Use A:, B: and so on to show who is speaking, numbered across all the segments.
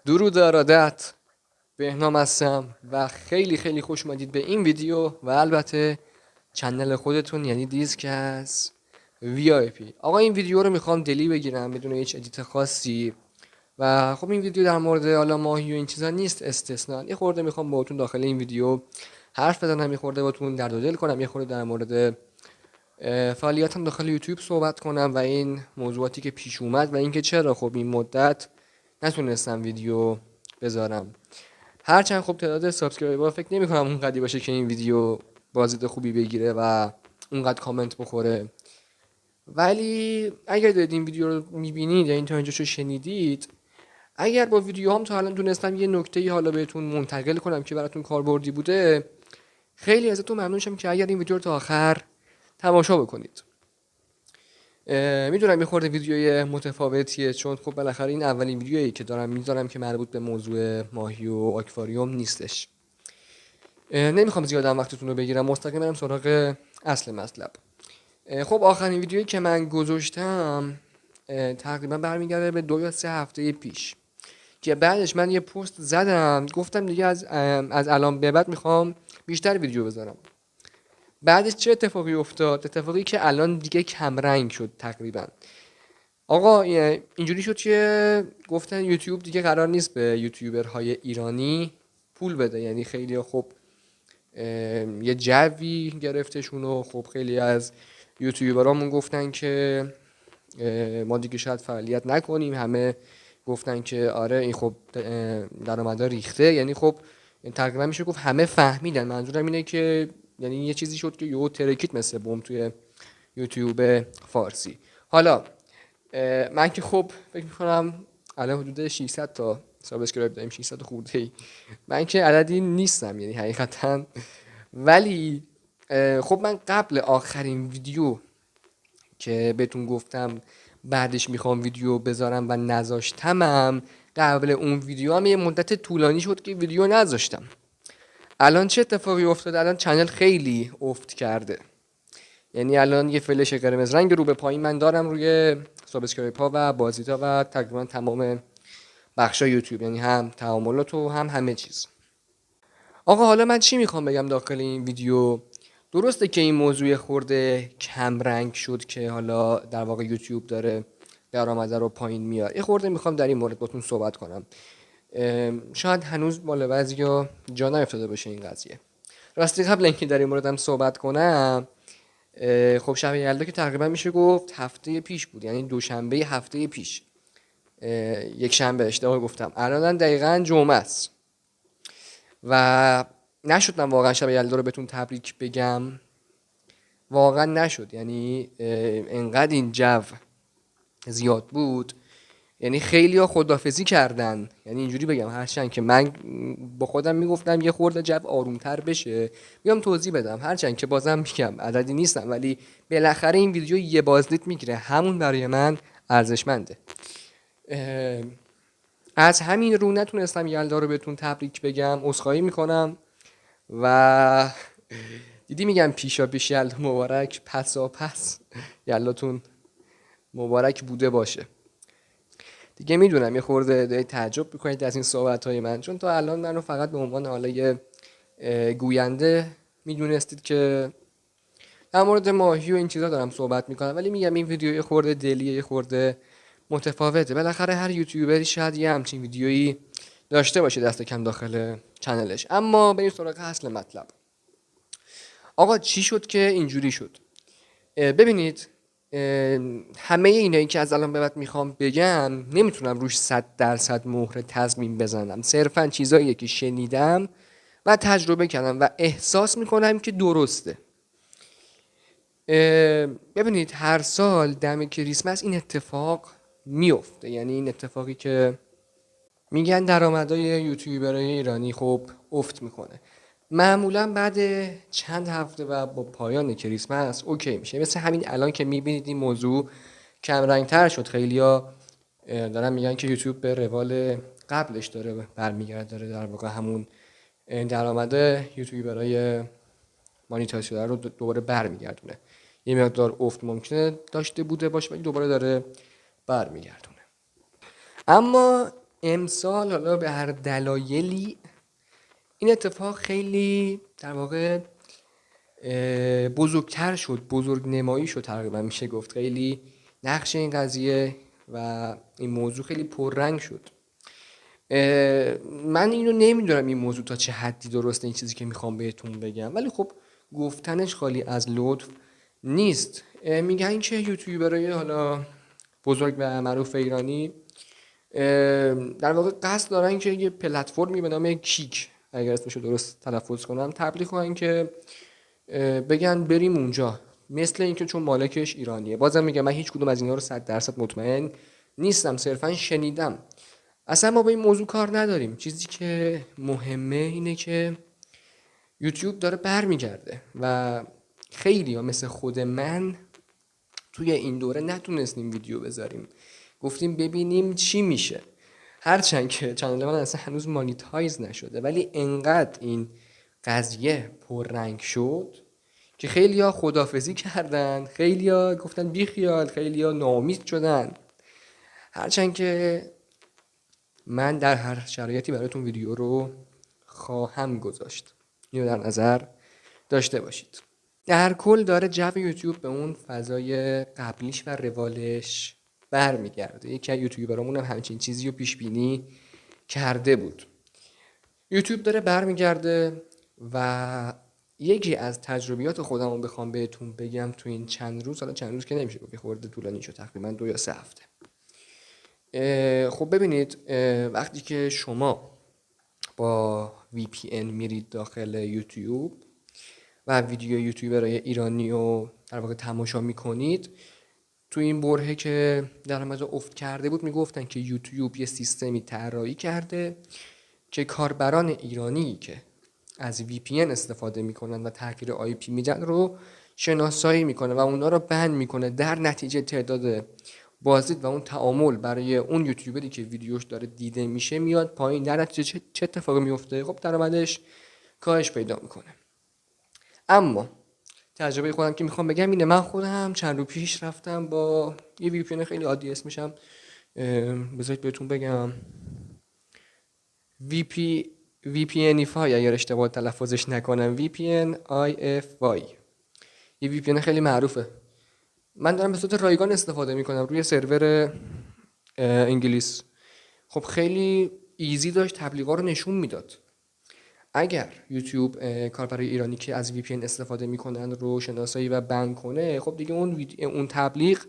A: درود ارادت، بهنام هستم و خیلی خیلی خوش اومدید به این ویدیو و البته چنل خودتون یعنی دیسکس VIP. آقا این ویدیو رو میخوام دلی بگیرم بدون هیچ ادیت خاصی و خب این ویدیو در مورد حالا ماهی و این چیزا نیست استثنا. یه خورده میخوام باهاتون داخل این ویدیو حرف بزنم، یه خورده باهاتون درد و دل کنم، یه خورده در مورد فعالیتم داخل یوتیوب صحبت کنم و این موضوعاتی که پیش اومد و اینکه چرا خب این مدت نتونستم ویدیو بذارم. هرچند خب تعداد سابسکرایبر فکر نمی کنم اونقدری باشه که این ویدیو بازدید خوبی بگیره و اونقدر کامنت بخوره، ولی اگر دارید این ویدیو رو میبینید یا این تا اینجاشو شنیدید، اگر با ویدیو هم تا الان تونستم یه نکته حالا بهتون منتقل کنم که براتون کاربردی بوده، خیلی ازتون ممنون شم که اگر این ویدیو رو تا آخر تماشا بکنید. میدونم یه خورده ویدیوی متفاوتیه چون خب بالاخره این اولین ویدیویی که دارم میذارم که مربوط به موضوع ماهی و آکواریوم نیستش. نمیخوام زیادم وقتتون رو بگیرم، مستقیم برم سراغ اصل مطلب. خب آخرین ویدیویی که من گذاشتم تقریبا برمیگرده به 2 یا 3 هفته پیش که بعدش من یه پست زدم گفتم دیگه از الان به بعد میخوام بیشتر ویدیو بذارم. بعدش چه اتفاقی افتاد؟ اتفاقی که الان دیگه کمرنگ شد تقریبا. آقا اینجوری شد که گفتن یوتیوب دیگه قرار نیست به یوتیوبرهای ایرانی پول بده، یعنی خیلی خب یه جوی گرفتشون و خب خیلی از یوتیوبرامون گفتن که ما دیگه شاید فعالیت نکنیم. همه گفتن که آره این خب درآمدا ریخته، یعنی خب تقریبا میشه گفت همه فهمیدن. منظورم اینه که یعنی یه چیزی شد که یهو ترکید مثل بم توی یوتیوب فارسی. حالا من که خب فکر میکنم الان حدود 600 تا سابسکرایب داریم، 600 خورده ای. من که عددی نیستم یعنی حقیقتا، ولی خب من قبل آخرین ویدیو که بهتون گفتم بعدش میخوام ویدیو بذارم و نذاشتمم، قبل اون ویدیو هم یه مدت طولانی شد که ویدیو نذاشتم. الان چه اتفاقی افتاده؟ الان چنل خیلی افت کرده، یعنی الان یه فلش قرمز رنگ رو به پایین من دارم روی سابسکرایب ها و بازدیدها و تقریبا تمام بخشای یوتیوب، یعنی هم تعاملات و هم همه چیز. آقا حالا من چی میخوام بگم داخل این ویدیو؟ درسته که این موضوع خورده کم رنگ شد که حالا در واقع یوتیوب داره درآمد رو پایین میاره. یه خورده میخوام در این مورد باتون صحبت کنم. شاید هنوز مال بعضیا جا نیفتاده باشه این قضیه. راستی قبل اینکه در این موردم صحبت کنم، خب شب یلدا که تقریبا میشه گفت هفته پیش بود، یعنی دوشنبه هفته پیش، یک شنبه اشتباه گفتم، الان دقیقاً جمعه است و نشد من واقعا شب یلدا رو بهتون تبریک بگم. واقعا نشد، یعنی انقدر این جو زیاد بود، یعنی خیلی ها خدافزی کردن. یعنی اینجوری بگم، هرچند که من با خودم میگفتم یه خورده جو آرومتر بشه بیام توضیح بدم، هرچند که بازم میگم عددی نیستم، ولی بالاخره این ویدیو یه بازدید میگیره، همون برای من ارزشمنده. از همین رو نتونستم یلدا رو بهتون تبریک بگم، عذرخواهی میکنم و دیدی میگم پیشا پیش یلدا مبارک، پسا پس یلداتون مبارک بوده باشه. دیگه میدونم یه خورده تعجب میکنید از این صحبت های من، چون تا الان منو فقط به عنوان حالا یه گوینده میدونستید که در مورد ماهی و این چیزا دارم صحبت میکنم، ولی میگم این ویدیو یه خورده دلیه، یه خورده متفاوته. بالاخره هر یوتیوبری شاید یه همچین ویدیویی داشته باشه دست کم داخل چنلش. اما بریم سراغ اصل مطلب. آقا چی شد که اینجوری شد؟ ببینید، همه اینایی که از الان به بعد میخوام بگم نمیتونم روش 100% مهر تضمین بزنم، صرفا چیزاییه که شنیدم و تجربه کردم و احساس میکنم که درسته. ببینید هر سال دم کریسمس این اتفاق میفته، یعنی این اتفاقی که میگن درآمدهای یوتیوبرهای ایرانی خب افت میکنه، معمولا بعد چند هفته و با پایان کریسمس اوکی میشه. مثل همین الان که میبینید این موضوع کم رنگ تر شد، خیلیا دارن میگن که یوتیوب به روال قبلش داره برمیگرده، داره در واقع همون درآمد یوتیوبرهای مانیتایز شده رو دوباره برمیگردونه. یه مقدار افت ممکنه داشته بوده باشه ولی دوباره داره برمیگردونه. اما امسال حالا به هر دلایلی این اتفاق خیلی در واقع بزرگتر شد، بزرگ نمایی شد، تقریبا میشه گفت خیلی نقش این قضیه و این موضوع خیلی پررنگ شد. من اینو نمیدونم این موضوع تا چه حدی درسته، این چیزی که میخوام بهتون بگم، ولی خب گفتنش خالی از لطف نیست. میگن که یوتیوبرای حالا بزرگ و معروف ایرانی در واقع قصد دارن که یه پلتفرمی به نام کیک، اگر اسمشو درست تلفظ کنم، تبلیغ کنن که بگن بریم اونجا، مثل اینکه چون مالکش ایرانیه. بازم میگم من هیچ کدوم از اینا رو 100% مطمئن نیستم، صرفا شنیدم. اصلا ما با این موضوع کار نداریم. چیزی که مهمه اینه که یوتیوب داره برمیگرده و خیلی ها مثل خود من توی این دوره نتونستیم ویدیو بذاریم، گفتیم ببینیم چی میشه. هرچند که چنل من اصلا هنوز مانیتایز نشده، ولی انقدر این قضیه پررنگ شد که خیلیا خدافزی کردن، خیلیا گفتن بیخیال، خیلیا ناامید شدن. هرچند که من در هر شرایطی براتون ویدیو رو خواهم گذاشت، اینو در نظر داشته باشید. در کل داره جو یوتیوب به اون فضای قبلیش و روالش برمیگرده. یکی از یوتیوبرامون هم همچین چیزی رو پیش بینی کرده بود. یوتیوب داره برمیگرده و یکی از تجربیات خودم رو بخوام بهتون بگم تو این چند روز، حالا چند روز که نمیشه گفت، خورده طولانی شد، تقریبا 2 یا 3 هفته. خب ببینید، وقتی که شما با VPN میرید داخل یوتیوب و ویدیو یوتیوبرای ایرانی رو در واقع تماشا میکنید، تو این برهه که درآمد افت کرده بود میگفتن که یوتیوب یه سیستمی طراحی کرده که کاربران ایرانی که از VPN استفاده میکنن و تغییر IP میدن رو شناسایی میکنه و اونا رو بند میکنه. در نتیجه تعداد بازدید و اون تعامل برای اون یوتیوبری که ویدیوش داره دیده میشه میاد پایین. در نتیجه چه اتفاقی میفته؟ خب درآمدش کاهش پیدا میکنه. اما تجربه خودم که میخوام بگم اینه، من خودم چند رو پیش رفتم با یه VPN خیلی عادی، اسمشم بذارید بهتون بگم VPNify اگر اشتباه تلفظش نکنم، VPNify، یه VPN خیلی معروفه. من دارم به صورت رایگان استفاده میکنم روی سرور انگلیس. خب خیلی ایزی داشت تبلیغا رو نشون میداد. اگر یوتیوب کاربرای ایرانی که از VPN استفاده میکنن رو شناسایی و بند کنه، خب دیگه اون تبلیغ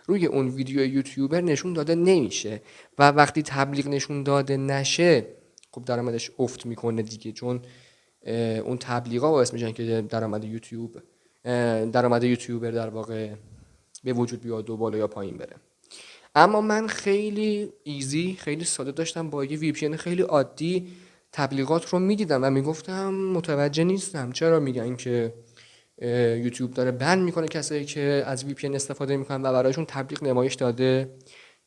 A: روی اون ویدیو یوتیوبر نشون داده نمیشه و وقتی تبلیغ نشون داده نشه خب درآمدش افت میکنه دیگه، چون اون تبلیغا باعث میشن که درآمد یوتیوبر در واقع به وجود بیاد و بالا یا پایین بره. اما من خیلی ایزی، خیلی ساده داشتم با یه VPN خیلی عادی تبلیغات رو میدیدم و میگفتم متوجه نیستم چرا میگن که یوتیوب داره بند میکنه کسایی که از VPN استفاده میکنن و برایشون تبلیغ نمایش داده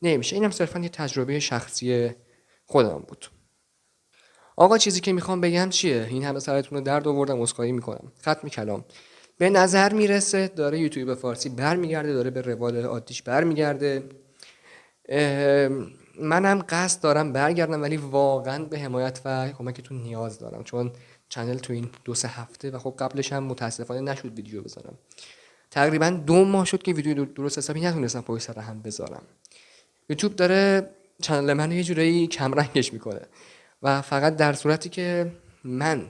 A: نمیشه. اینم صرفا یه تجربه شخصی خودم بود. آقا چیزی که میخوام بگم چیه؟ این همه سرتون رو درد آوردم، عذرخواهی میکنم. ختم کلام. به نظر میرسه داره یوتیوب فارسی برمیگرده، داره به روال عادیش برمیگرده. منم قصد دارم برگردم، ولی واقعا به حمایت و کمکتون نیاز دارم، چون چنل تو این 2-3 هفته و خب قبلش هم متاسفانه نشد ویدیو بذارم. تقریبا 2 ماه شد که ویدیو درست حسابی نتونستم پشت سر هم بذارم. یوتیوب داره چنل من یه جورایی کم رنگش میکنه و فقط در صورتی که من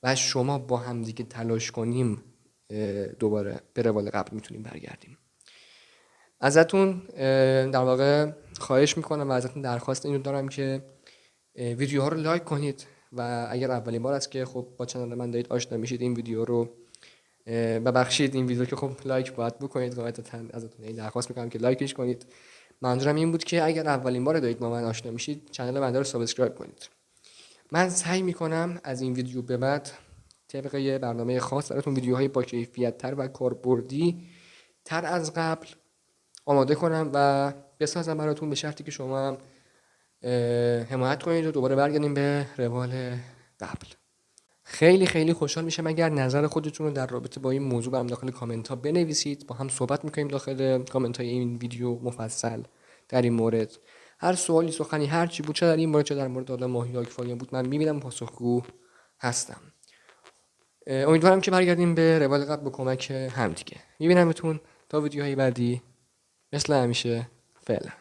A: و شما با هم دیگه تلاش کنیم دوباره به روال قبل میتونیم برگردیم. ازتون در واقع خواهش میکنم و ازتون درخواست اینو دارم که ویدیوها رو لایک کنید و اگر اولین بار است که خب با چنل من دارید آشنا میشید این ویدیو رو ببخشید، این ویدیو که خب لایک باید بکنید، قاعدتاً ازتون این درخواست میکنم که لایکش کنید. منظورم این بود که اگر اولین بار دارید با من آشنا میشید چنل من رو سابسکرایب کنید. من سعی میکنم از این ویدیو به بعد طبق یه برنامه خاص براتون ویدیوهای با کیفیت تر و کاربردی تر از قبل آماده کنم و بسازم براتون، به شرطی که شما حمایت کنید و دوباره برگردیم به روال قبل. خیلی خیلی خوشحال میشم اگر نظر خودتون رو در رابطه با این موضوع برام داخل کامنت ها بنویسید. با هم صحبت میکنیم داخل کامنت های این ویدیو مفصل در این مورد. هر سوالی سخنی هر چی بود، چه در این مورد چه در مورد حالا ماهی یا آکواریوم بود، من میبینم پاسخگو هستم. امیدوارم که برگردیم به روال قبل با کمک همدیگه. میبینمتون تا ویدیوهای بعدی. مثل همیشه فعلا.